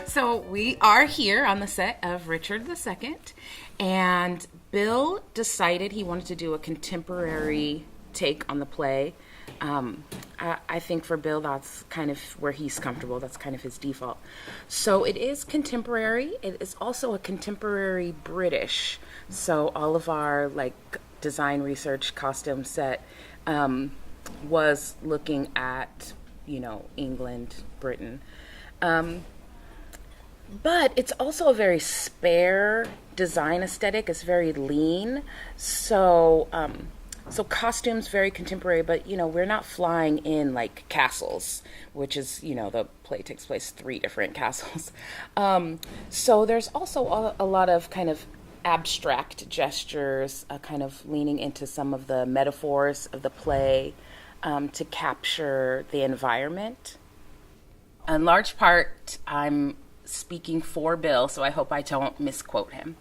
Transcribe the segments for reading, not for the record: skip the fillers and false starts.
So we are here on the set of Richard II, and Bill decided he wanted to do a contemporary take on the play. I think for Bill, that's kind of where he's comfortable. That's kind of his default. So it is contemporary. It is also a contemporary British. So all of our design research, costume set was looking at, England, Britain. But it's also a very spare design aesthetic. It's very lean. So costumes very contemporary, but we're not flying in like castles, which is the play takes place 3 different castles. So there's also a lot of kind of abstract gestures, kind of leaning into some of the metaphors of the play to capture the environment. In large part, I'm speaking for Bill, so I hope I don't misquote him.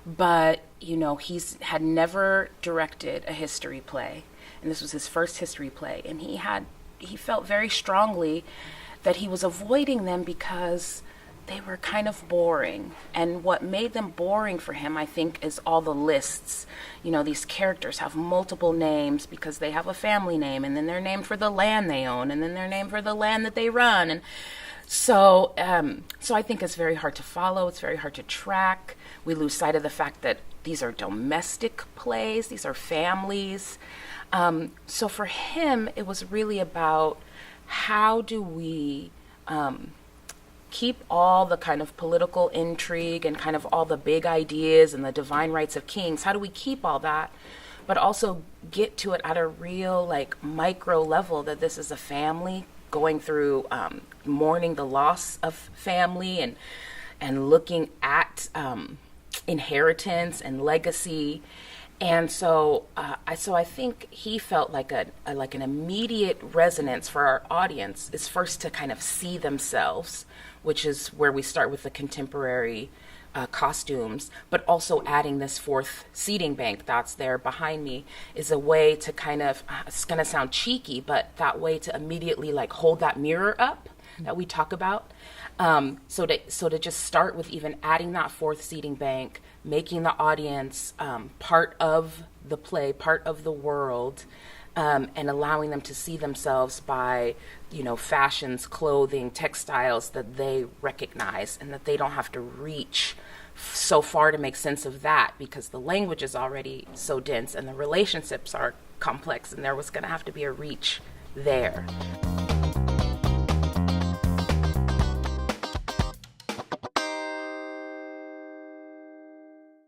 But, he's had never directed a history play, and this was his first history play, and he felt very strongly that he was avoiding them because they were kind of boring. And what made them boring for him, I think, is all the lists. These characters have multiple names because they have a family name, and then they're named for the land they own, and then they're named for the land that they run. And so I think it's very hard to follow. It's very hard to track. We lose sight of the fact that these are domestic plays. These are families. So for him, it was really about how do we keep all the kind of political intrigue and kind of all the big ideas and the divine rights of kings. How do we keep all that, but also get to it at a real micro level, that this is a family going through mourning the loss of family and looking at inheritance and legacy. And so I think he felt like an immediate resonance for our audience is first to kind of see themselves, which is where we start with the contemporary costumes, but also adding this 4th seating bank that's there behind me is a way to kind of, it's going to sound cheeky, but that way to immediately hold that mirror up that we talk about. So to just start with even adding that 4th seating bank, making the audience part of the play, part of the world, and allowing them to see themselves by, fashions, clothing, textiles that they recognize, and that they don't have to reach so far to make sense of that because the language is already so dense and the relationships are complex, and there was going to have to be a reach there.